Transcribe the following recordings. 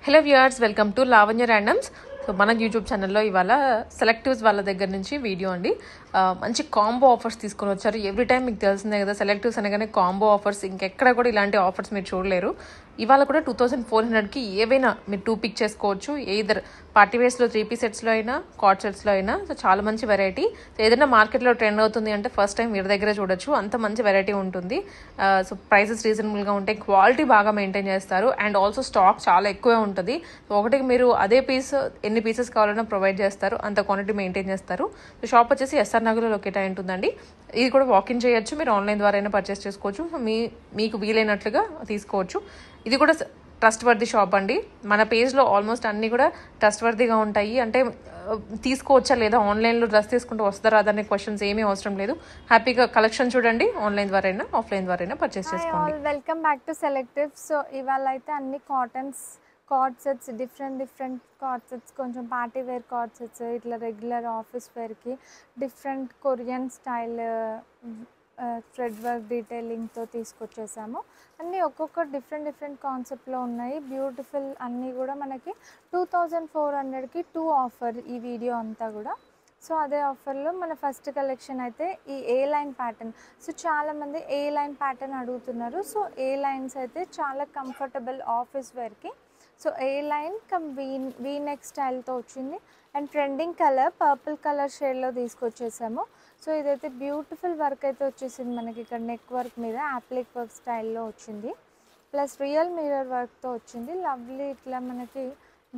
Hello viewers, welcome to Lavanya randoms. So మన YouTube ఛానల్లో ఇవాళ సెలెక్టివ్స్ వాళ్ళ దగ్గర నుంచి వీడియో అండి. మంచి కాంబో ఆఫర్స్ తీసుకొని వచ్చారు. ఎవ్రీ టైం మీకు తెలిసిందే కదా, సెలెక్టివ్స్ అనగానే కాంబో ఆఫర్స్, ఇంకెక్కడ కూడా ఇలాంటి ఆఫర్స్ మీరు చూడలేరు. ఇవాళ కూడా 2400కి ఏవైనా మీరు 2 పిక్ చేసుకోవచ్చు. ఏదర్ పార్టీ వేర్స్లో 3 పీస్ సెట్స్లో అయినా కార్డ్ సెట్స్లో అయినా. సో చాలా మంచి వెరైటీ. సో ఏదైనా మార్కెట్లో ట్రెండ్ అవుతుంది అంటే ఫస్ట్ టైం వీరి దగ్గర చూడొచ్చు. అంత మంచి వెరైటీ ఉంటుంది. సో ప్రైసెస్ రీజనబుల్గా ఉంటాయి, క్వాలిటీ బాగా మెయింటైన్ చేస్తారు, అండ్ ఆల్సో స్టాక్ చాలా ఎక్కువే ఉంటుంది. సో ఒకటికి మీరు అదే పీస్ ఎన్ని పీసెస్ కావాలన్నా ప్రొవైడ్ చేస్తారు, అంత క్వాంటిటీ మెయింటైన్ చేస్తారు. సో షాప్ వచ్చేసి ఎస్ఆర్ నగర్లో లొకేట్ అయి ఉంటుందండి. ఇది కూడా వాకిన్ చేయొచ్చు, మీరు ఆన్లైన్ ద్వారా అయినా పర్చేస్ చేసుకోవచ్చు. సో మీకు వీలైనట్లుగా తీసుకోవచ్చు. ఇది కూడా ట్రస్ట్ వర్ది షాప్ అండి. మన పేజ్లో ఆల్మోస్ట్ అన్నీ కూడా ట్రస్ట్ వర్దిగా ఉంటాయి. అంటే తీసుకోవచ్చా లేదా, ఆన్లైన్లో డ్రెస్ తీసుకుంటూ వస్తారా అదనే క్వశ్చన్స్ ఏమీ అవసరం లేదు. హ్యాపీగా కలెక్షన్ చూడండి, ఆన్లైన్ ద్వారా అయినా ఆఫ్లైన్ ద్వారా అయినా పర్చేస్ చేసుకోండి. Welcome back to Selective. So ఇవాళ అయితే అన్ని cottons cord sets, different cord sets, కొంచెం పార్టీ వేర్ కార్డ్ సెట్స్, ఇట్లా రెగ్యులర్ ఆఫీస్ వేర్కి different Korean style thread work డీటెయిలింగ్తో తీసుకొచ్చేసాము. అన్నీ ఒక్కొక్క డిఫరెంట్ కాన్సెప్ట్లో ఉన్నాయి. బ్యూటిఫుల్ అన్నీ కూడా మనకి 2400కి 2 ఆఫర్ ఈ వీడియో అంతా కూడా. సో అదే ఆఫర్లో మన ఫస్ట్ కలెక్షన్ అయితే ఈ ఏ లైన్ ప్యాటర్న్. సో చాలామంది ఏ లైన్ ప్యాటర్న్ అడుగుతున్నారు. సో ఏ లైన్స్ అయితే చాలా కంఫర్టబుల్ ఆఫీస్ వేర్కి. సో ఏ లైన్ కమ్ వీ నెక్ స్టైల్తో వచ్చింది, and trending colour purple colour షేడ్లో తీసుకొచ్చేసాము. సో ఇదైతే బ్యూటిఫుల్ వర్క్ అయితే వచ్చేసింది మనకి. ఇక్కడ నెక్ వర్క్ మీద యాప్లిక్ వర్క్ స్టైల్లో వచ్చింది, ప్లస్ రియల్ మిర్రర్ వర్క్తో వచ్చింది. లవ్లీ ఇట్లా మనకి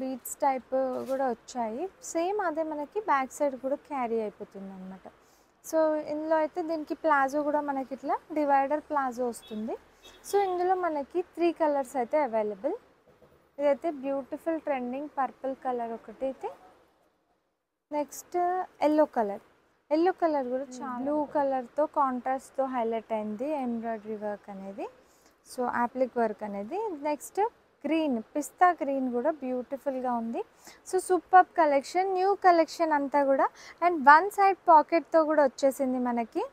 బీట్స్ టైప్ కూడా వచ్చాయి. సేమ్ అదే మనకి బ్యాక్ సైడ్ కూడా క్యారీ అయిపోతుంది అనమాట. సో ఇందులో అయితే దీనికి ప్లాజో కూడా మనకి ఇట్లా డివైడర్ ప్లాజో వస్తుంది. సో ఇందులో మనకి 3 కలర్స్ అయితే అవైలబుల్. ఇదైతే బ్యూటిఫుల్ ట్రెండింగ్ పర్పుల్ కలర్ ఒకటి అయితే, నెక్స్ట్ ఎల్లో కలర్ కూడా చాలా బ్లూ కలర్తో కాంట్రాస్ట్తో హైలైట్ అయింది ఎంబ్రాయిడరీ వర్క్ అనేది. సో యాప్లిక్ వర్క్ అనేది. నెక్స్ట్ గ్రీన్, పిస్తా గ్రీన్ కూడా బ్యూటిఫుల్గా ఉంది. So super collection, new collection అంతా కూడా. అండ్ వన్ సైడ్ పాకెట్తో కూడా వచ్చేసింది మనకి.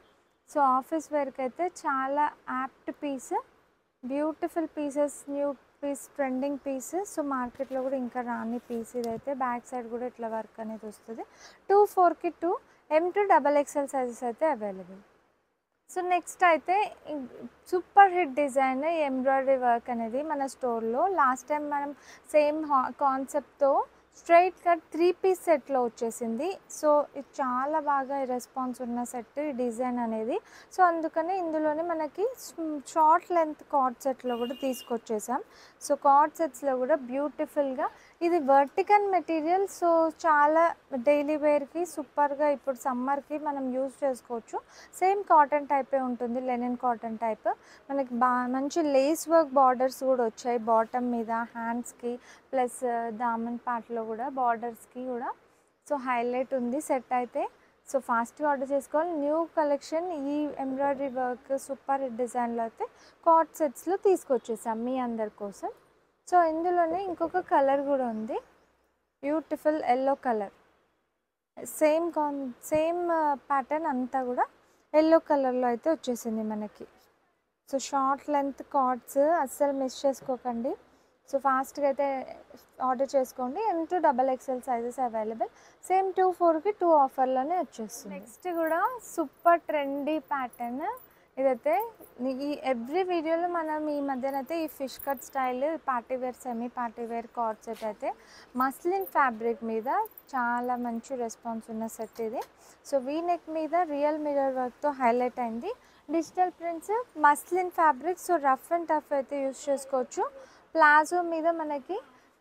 సో ఆఫీస్ వేర్కి అయితే చాలా apt piece, beautiful pieces, new piece, trending piece. So మార్కెట్లో కూడా ఇంకా రాని పీస్ ఇదైతే. బ్యాక్ సైడ్ కూడా ఇట్లా వర్క్ అనేది వస్తుంది. 24కి 2 M to XXL సైజెస్ అయితే అవైలబుల్. సో నెక్స్ట్ అయితే super hit design embroidery work అనేది మన స్టోర్లో. లాస్ట్ టైం మనం సేమ్ కాన్సెప్ట్తో స్ట్రైట్ కట్ 3 పీస్ సెట్లో వచ్చేసింది. సో ఇది చాలా బాగా రెస్పాన్స్ ఉన్న సెట్ ఈ డిజైన్ అనేది. సో అందుకని ఇందులోనే మనకి షార్ట్ లెంత్ కార్డ్ సెట్లో కూడా తీసుకొచ్చేసాం. సో కార్డ్ సెట్స్లో కూడా బ్యూటిఫుల్గా ఇది వర్టికల్ మెటీరియల్. సో చాలా డైలీ వేర్కి సూపర్గా ఇప్పుడు సమ్మర్కి మనం యూజ్ చేసుకోవచ్చు. సేమ్ కాటన్ టైపే ఉంటుంది, లెనిన్ కాటన్ టైప్. మనకి మంచి లేస్ వర్క్ బార్డర్స్ కూడా వచ్చాయి బాటమ్ మీద, హ్యాండ్స్కి, ప్లస్ దామన్ పార్ట్లో కూడా బార్డర్స్కి కూడా. సో హైలైట్ ఉంది సెట్ అయితే. సో ఫాస్ట్గా ఆర్డర్ చేసుకోవాలి. న్యూ కలెక్షన్ ఈ ఎంబ్రాయిడరీ వర్క్ సూపర్ హిట్ డిజైన్లో అయితే కార్డ్ సెట్స్లో తీసుకొచ్చేసాం మీ అందరి కోసం. సో ఇందులోనే ఇంకొక కలర్ కూడా ఉంది, beautiful yellow colour. Same pattern అంతా కూడా ఎల్లో కలర్లో అయితే వచ్చేసింది మనకి. సో షార్ట్ లెంత్ కార్డ్స్ అస్సలు మిస్ చేసుకోకండి. సో ఫాస్ట్గా అయితే ఆర్డర్ చేసుకోండి. M to XXL sizes available. Same 24కి 2 ఆఫర్లోనే వచ్చేస్తుంది. నెక్స్ట్ కూడా సూపర్ ట్రెండీ ప్యాటర్న్ ఇదైతే. ఈ ఎవ్రీ వీడియోలో మనం ఈ మధ్యనైతే ఈ fish cut style party wear, semi party wear cord set అయితే మస్లిన్ ఫ్యాబ్రిక్ మీద చాలా మంచి రెస్పాన్స్ ఉన్న సెట్ ఇది. సో వీ నెక్ మీద రియల్ మిర్రర్ వర్క్తో హైలైట్ అయింది. Digital prints, muslin fabric. So rough and tough అయితే యూస్ చేసుకోవచ్చు. ప్లాజో మీద మనకి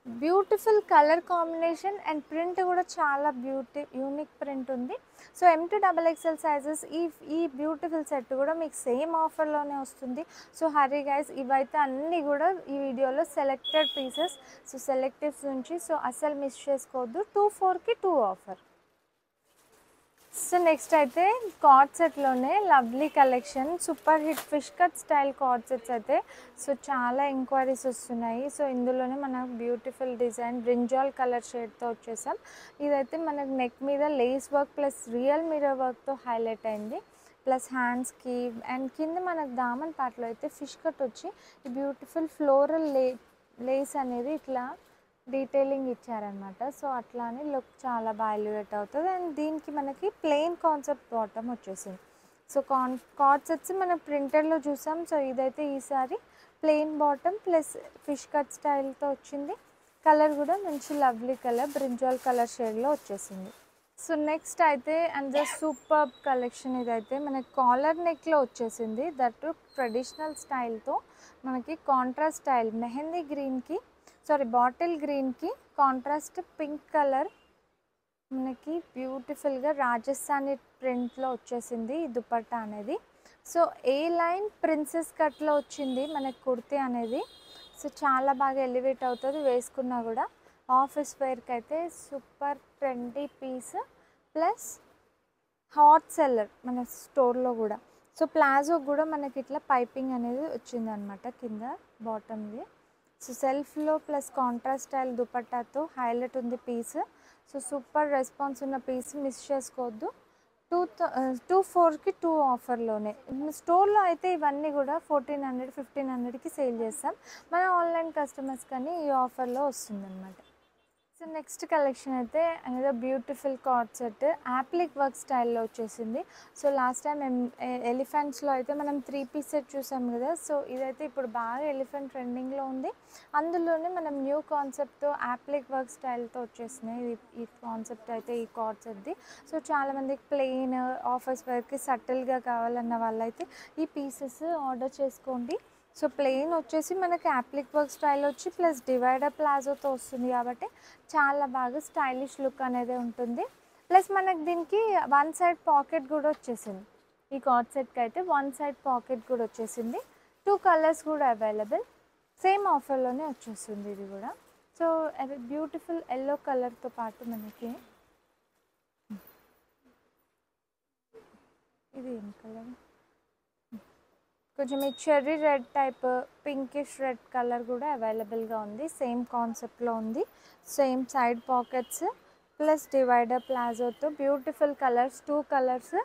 beautiful colour combination and print కూడా చాలా యూనిక్ ప్రింట్ ఉంది. So M to XXL sizes ఈ బ్యూటిఫుల్ సెట్ కూడా మీకు సేమ్ ఆఫర్లోనే వస్తుంది. సో హరీ గైస్, ఇవైతే అన్నీ కూడా ఈ వీడియోలో సెలెక్టెడ్ పీసెస్. సో సెలెక్టివ్స్ నుంచి సో అస్సలు మిస్ చేసుకోవద్దు. 24కి 2 ఆఫర్. సో నెక్స్ట్ అయితే కార్డ్ సెట్లోనే lovely collection, super hit fish cut style cord sets అయితే. సో చాలా ఎంక్వైరీస్ వస్తున్నాయి. సో ఇందులోనే మనకు బ్యూటిఫుల్ డిజైన్ బ్రింజాల్ కలర్ షేడ్తో వచ్చేసాం. ఇదైతే మనకు నెక్ మీద lace work plus real mirror వర్క్తో హైలైట్ అయింది, ప్లస్ హ్యాండ్స్కి. అండ్ కింద మనకు దామన్ పార్ట్లో అయితే ఫిష్ కట్ వచ్చి ఈ బ్యూటిఫుల్ ఫ్లోరల్ లేస్ అనేది ఇట్లా డీటెయిలింగ్ ఇచ్చారనమాట. సో అట్లా అని లుక్ చాలా బాగా ఎలివేట్ అవుతుంది. అండ్ దీనికి మనకి ప్లెయిన్ కాన్సెప్ట్ బాటమ్ వచ్చేసింది. సో కార్డ్ సెట్స్ మనం ప్రింటెడ్లో చూసాం. సో ఇదైతే ఈసారి plain bottom plus fish cut స్టైల్తో వచ్చింది. కలర్ కూడా మంచి లవ్లీ కలర్ బ్రింజాల్ కలర్ షేడ్లో వచ్చేసింది. సో నెక్స్ట్ అయితే అండ్ ద సూపర్బ్ కలెక్షన్ ఇదైతే మనకి కాలర్ నెక్లో వచ్చేసింది. దట్ ట్రెడిషనల్ స్టైల్తో మనకి కాంట్రాస్ట్ స్టైల్ మెహందీ గ్రీన్కి బాటిల్ గ్రీన్కి కాంట్రాస్ట్ పింక్ కలర్ మనకి బ్యూటిఫుల్గా రాజస్థానీ ప్రింట్లో వచ్చేసింది ఈ దుపట్టా అనేది. సో ఏ లైన్ ప్రిన్సెస్ కట్లో వచ్చింది మనకి కుర్తీ అనేది. సో చాలా బాగా ఎలివేట్ అవుతుంది వేసుకున్నా కూడా. ఆఫీస్ వేర్కి అయితే super trendy piece plus hot seller మన స్టోర్లో కూడా. సో ప్లాజో కూడా మనకి ఇట్లా పైపింగ్ అనేది వచ్చిందనమాట కింద బాటమ్ది. సో సెల్ఫ్లో ప్లస్ కాంట్రాస్ట్ స్టైల్ దుపట్టాతో హైలైట్ ఉంది పీస్. సో సూపర్ రెస్పాన్స్ ఉన్న పీస్ మిస్ చేసుకోవద్దు. 2,400కి 2 ఆఫర్లోనే. స్టోర్లో అయితే ఇవన్నీ కూడా 1,400 1,500కి సేల్ చేస్తాం. మన ఆన్లైన్ కస్టమర్స్ కానీ ఈ ఆఫర్లో వస్తుందన్నమాట. సో నెక్స్ట్ కలెక్షన్ అయితే అనేది beautiful card set appliqué work స్టైల్లో వచ్చేసింది. సో లాస్ట్ టైం ఎలిఫెంట్స్లో అయితే మనం 3 పీస్ సెట్ చూసాం కదా. సో ఇదైతే ఇప్పుడు బాగా ఎలిఫెంట్ ట్రెండింగ్లో ఉంది. అందులోనే మనం న్యూ కాన్సెప్ట్తో యాప్లిక్ వర్క్ స్టైల్తో వచ్చేసినాయి ఈ కాన్సెప్ట్ అయితే ఈ కార్డ్ సెట్ది. సో చాలామందికి ప్లెయిన్ ఆఫీస్ వేర్కి సటిల్గా కావాలన్న వాళ్ళైతే ఈ పీసెస్ ఆర్డర్ చేసుకోండి. సో ప్లెయిన్ వచ్చేసి మనకి యాప్లిక్ వర్క్ స్టైల్ వచ్చి ప్లస్ డివైడర్ ప్లాజోతో వస్తుంది కాబట్టి చాలా బాగా స్టైలిష్ లుక్ అనేది ఉంటుంది. ప్లస్ మనకి దీనికి 1 సైడ్ పాకెట్ కూడా వచ్చేసింది. ఈ కార్డ్ సెట్కి అయితే 1 సైడ్ పాకెట్ కూడా వచ్చేసింది. 2 కలర్స్ కూడా అవైలబుల్. సేమ్ ఆఫర్లోనే వచ్చేస్తుంది ఇది కూడా. సో అది బ్యూటిఫుల్ ఎల్లో కలర్తో పాటు మనకి ఇది ఏం కలర్ కొంచెం ఈ cherry red type pinkish red colour కూడా అవైలబుల్గా ఉంది. సేమ్ కాన్సెప్ట్లో ఉంది. Same side pockets plus divider ప్లాజోతో beautiful colours 2 colours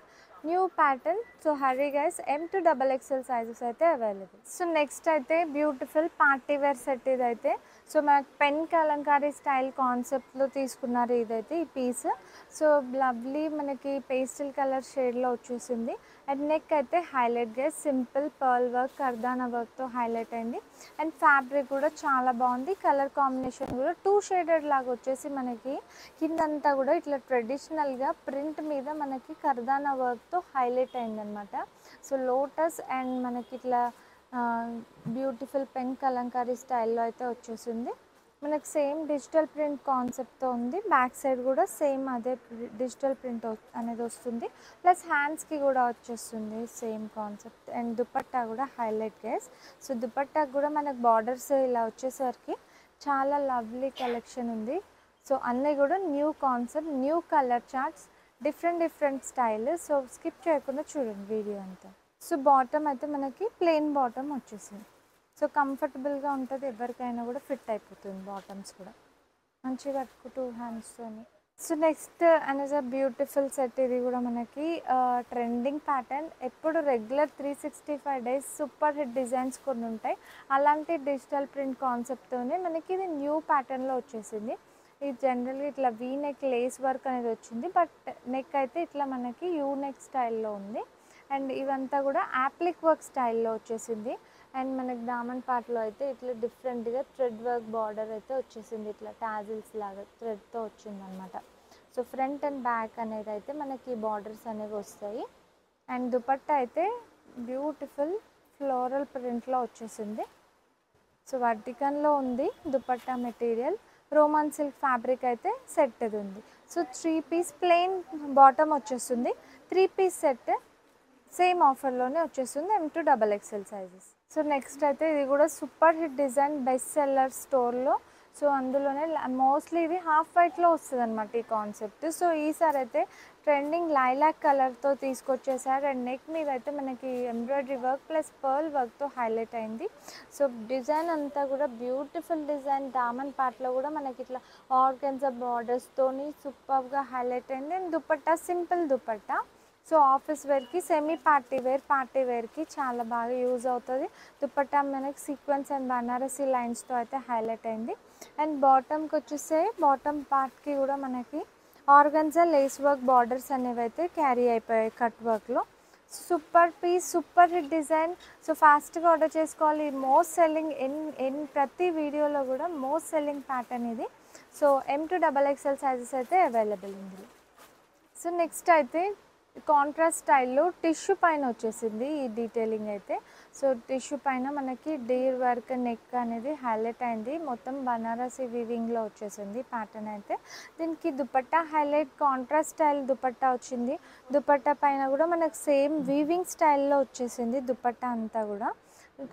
new pattern. So hurry guys M to XXL sizes అయితే అవైలబుల్. సో నెక్స్ట్ అయితే బ్యూటిఫుల్ పార్టీ వేర్ సెట్ ఇదైతే. So మనకు పెన్ కలంకారీ స్టైల్ కాన్సెప్ట్లో తీసుకున్నారు ఇదైతే ఈ పీస్. సో లవ్లీ మనకి పేస్టల్ కలర్ షేడ్లో వచ్చేసింది. అండ్ నెక్ అయితే హైలైట్గా సింపుల్ పర్ల్ వర్క్ కర్దానా వర్క్తో హైలైట్ అయింది. అండ్ ఫ్యాబ్రిక్ కూడా చాలా బాగుంది. కలర్ కాంబినేషన్ కూడా 2 షేడెడ్ లాగా వచ్చేసి మనకి కిందంతా కూడా ఇట్లా ట్రెడిషనల్గా ప్రింట్ మీద మనకి కర్దానా వర్క్తో హైలైట్ అయిందనమాట. సో లోటస్ అండ్ మనకి ఇట్లా బ్యూటిఫుల్ పెన్ కలంకారీ స్టైల్లో అయితే వచ్చేసింది. మనకు సేమ్ డిజిటల్ ప్రింట్ కాన్సెప్ట్తో ఉంది. బ్యాక్ సైడ్ కూడా సేమ్ అదే డిజిటల్ ప్రింట్ అనేది వస్తుంది. ప్లస్ హ్యాండ్స్కి కూడా వచ్చేస్తుంది సేమ్ కాన్సెప్ట్. అండ్ దుపట్టా కూడా హైలైట్ గైస్. సో దుపట్టాకి కూడా మనకు బార్డర్స్ ఇలా వచ్చేసరికి చాలా లవ్లీ కలెక్షన్ ఉంది. సో అన్నీ కూడా new concept new colour charts different style. So skip చేయకుండా చూడండి వీడియో అంతా. సో బాటమ్ అయితే మనకి ప్లెయిన్ బాటమ్ వచ్చేసింది. సో కంఫర్టబుల్గా ఉంటుంది ఎవరికైనా కూడా ఫిట్ అయిపోతుంది బాటమ్స్ కూడా మంచిగా కట్టుకు 2 హ్యాండ్స్తోని. సో నెక్స్ట్ అనేది బ్యూటిఫుల్ సెట్ ఇది కూడా మనకి ట్రెండింగ్ ప్యాటర్న్. ఎప్పుడు regular 365 days super hit designs కొన్ని ఉంటాయి. అలాంటి డిజిటల్ ప్రింట్ కాన్సెప్ట్తోనే మనకి ఇది న్యూ ప్యాటర్న్లో వచ్చేసింది. ఇది జనరల్గా ఇట్లా వీ నెక్ లేస్ వర్క్ అనేది వచ్చింది. బట్ నెక్ అయితే ఇట్లా మనకి యూ నెక్ స్టైల్లో ఉంది. అండ్ ఇవంతా కూడా యాప్లిక్ వర్క్ స్టైల్లో వచ్చేసింది. అండ్ మనకి దామన్ పార్ట్లో అయితే ఇట్లా డిఫరెంట్గా థ్రెడ్ వర్క్ బార్డర్ అయితే వచ్చేసింది. ఇట్లా టాజిల్స్ లాగా థ్రెడ్తో వచ్చిందనమాట. సో ఫ్రంట్ అండ్ బ్యాక్ అనేది అయితే మనకి బార్డర్స్ అనేవి వస్తాయి. అండ్ దుపట్టా అయితే బ్యూటిఫుల్ ఫ్లోరల్ ప్రింట్లో వచ్చేసింది. సో వర్టికన్లో ఉంది dupatta material. Roman silk fabric అయితే సెట్ ఇది ఉంది. సో 3 పీస్ ప్లెయిన్ బాటమ్ వచ్చేస్తుంది. 3 పీస్ సెట్ సేమ్ ఆఫర్లోనే వచ్చేస్తుంది M to XXL sizes. So next అయితే ఇది కూడా super hit design best seller స్టోర్లో. సో అందులోనే మోస్ట్లీ ఇది హాఫ్ వైట్లో వస్తుంది అనమాట ఈ కాన్సెప్ట్. సో ఈసారి అయితే ట్రెండింగ్ లైలాక్ కలర్తో తీసుకొచ్చేసారు. అండ్ నెక్ మీద అయితే మనకి ఎంబ్రాయిడరీ వర్క్ ప్లస్ పర్ల్ వర్క్తో హైలైట్ అయింది. సో డిజైన్ అంతా కూడా బ్యూటిఫుల్ డిజైన్. దామన్ పార్ట్లో కూడా మనకి ఇట్లా ఆర్గన్జా బార్డర్స్తోని సూపర్గా హైలైట్ అయింది. And dupatta simple dupatta. So office వేర్కి సెమీ పార్టీ వేర్కి చాలా బాగా యూజ్ అవుతుంది. దుపట్టా మనకి సీక్వెన్స్ అండ్ బనారసీ లైన్స్తో అయితే హైలైట్ అయింది. అండ్ బాటమ్కి వచ్చేస్తే బాటమ్ పార్ట్కి కూడా మనకి ఆర్గన్జా లేస్ వర్క్ బార్డర్స్ అనేవి అయితే క్యారీ అయిపోయాయి కట్ వర్క్లో. Super piece, super hit design. So ఫాస్ట్గా ఆర్డర్ చేసుకోవాలి. మోస్ట్ సెల్లింగ్ ప్రతి వీడియోలో కూడా మోస్ట్ సెల్లింగ్ ప్యాటర్న్ ఇది. సో M2XXL సైజెస్ అయితే అవైలబుల్ ఉంది. సో నెక్స్ట్ అయితే కాంట్రాస్ట్ స్టైల్లో టిష్యూ పైన వచ్చేసింది ఈ డీటెయిలింగ్ అయితే. సో టిష్యూ పైన మనకి డీర్ వర్క్ నెక్ అనేది హైలైట్ అయింది. మొత్తం బనారసి వీవింగ్లో వచ్చేసింది ప్యాటర్న్ అయితే. దీనికి dupatta highlight contrast style dupatta వచ్చింది. దుపట్టా పైన కూడా మనకు సేమ్ వీవింగ్ స్టైల్లో వచ్చేసింది దుపట్టా అంతా కూడా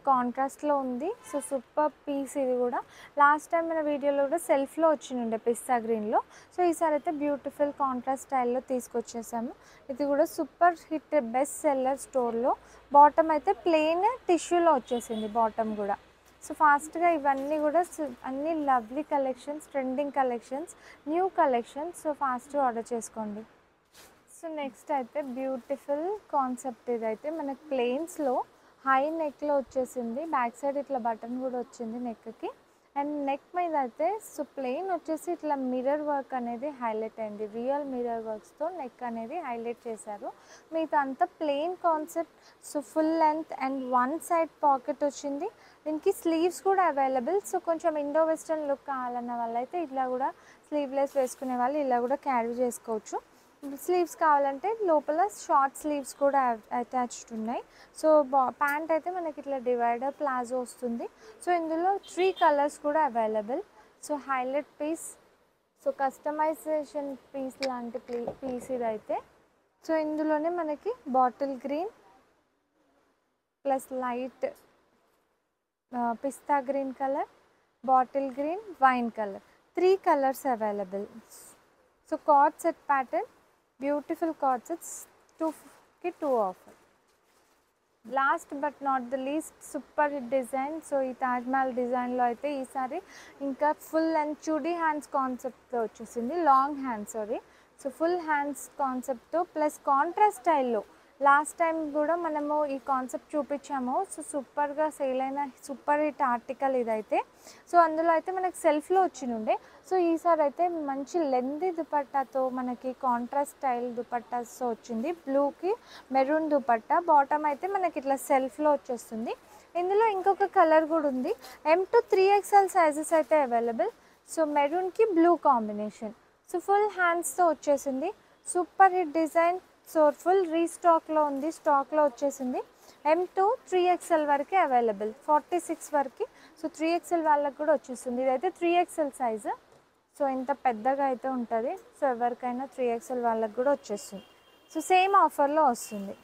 కాంట్రాస్ట్లో ఉంది. సో సూపర్ పీస్ ఇది కూడా. లాస్ట్ టైం మన వీడియోలో కూడా సెల్ఫ్లో వచ్చిండే పిస్తా గ్రీన్లో. సో ఈసారి అయితే బ్యూటిఫుల్ కాంట్రాస్ట్ స్టైల్లో తీసుకొచ్చేసాము. ఇది కూడా సూపర్ హిట్ బెస్ట్ సెల్లర్ స్టోర్లో. బాటమ్ అయితే ప్లెయిన్ టిష్యూలో వచ్చేసింది బాటమ్ కూడా. సో ఫాస్ట్గా ఇవన్నీ కూడా అన్ని lovely collections, trending collections, new collections. So ఫాస్ట్గా ఆర్డర్ చేసుకోండి. సో నెక్స్ట్ అయితే బ్యూటిఫుల్ కాన్సెప్ట్ ఇదైతే మనకి ప్లెయిన్స్లో హై నెక్లో వచ్చేసింది. బ్యాక్ సైడ్ ఇట్లా బటన్ కూడా వచ్చింది నెక్కి. అండ్ నెక్ మీద అయితే సో ప్లెయిన్ వచ్చేసి ఇట్లా మిర్రర్ వర్క్ అనేది హైలైట్ అయింది. రియల్ మిర్రర్ వర్క్స్తో నెక్ అనేది హైలైట్ చేశారు. మిగతా అంతా plain concept. So full length and one side pocket వచ్చింది. దీనికి స్లీవ్స్ కూడా అవైలబుల్. సో కొంచెం ఇండో వెస్ట్రన్ లుక్ కావాలన్న వాళ్ళైతే ఇట్లా కూడా స్లీవ్లెస్ వేసుకునే వాళ్ళు ఇలా కూడా క్యారీ చేసుకోవచ్చు. స్లీవ్స్ కావాలంటే లోపల షార్ట్ స్లీవ్స్ కూడా అటాచ్డ్ ఉన్నాయి. సో ప్యాంట్ అయితే మనకి ఇట్లా డివైడర్ ప్లాజో వస్తుంది. సో ఇందులో 3 కలర్స్ కూడా available. So highlight piece, so customisation piece లాంటి పీస్ ఇదైతే. సో ఇందులోనే మనకి bottle green plus light pista green colour, bottle green, wine colour, 3 colours available. So cord set pattern, beautiful cord sets, 2కి 2 offer. Last but not the least super hit design. So ఈ తాజ్ మహల్ డిజైన్లో అయితే ఈసారి ఇంకా full and chudi hands కాన్సెప్ట్తో వచ్చేసింది. Long hands sorry. So full hands కాన్సెప్ట్తో plus contrast స్టైల్లో లాస్ట్ టైం కూడా మనము ఈ కాన్సెప్ట్ చూపించాము. సో సూపర్గా సేల్ అయిన సూపర్ హిట్ ఆర్టికల్ ఇదైతే. సో అందులో అయితే మనకి సెల్ఫ్లో వచ్చినుండే. సో ఈసారి అయితే మంచి లెందీ దుపట్టాతో మనకి కాంట్రాస్ట్ స్టైల్ దుపట్టాతో వచ్చింది. బ్లూకి మెరూన్ దుపట్టా. బాటమ్ అయితే మనకి ఇట్లా సెల్ఫ్లో వచ్చేస్తుంది. ఇందులో ఇంకొక కలర్ కూడా ఉంది. M2XXL సైజెస్ అయితే అవైలబుల్. సో మెరూన్కి బ్లూ కాంబినేషన్. సో ఫుల్ హ్యాండ్స్తో వచ్చేసింది. Super hit design. So full రీస్టాక్లో ఉంది, స్టాక్లో వచ్చేసింది. M2 3XL వరకే అవైలబుల్, 46 వరకు. సో 3XL వాళ్ళకి కూడా వచ్చేస్తుంది. ఇదైతే 3XL సైజు. సో ఇంత పెద్దగా అయితే ఉంటుంది. సో ఎవరికైనా 3XL వాళ్ళకి కూడా వచ్చేస్తుంది. సో సేమ్ ఆఫర్లో వస్తుంది.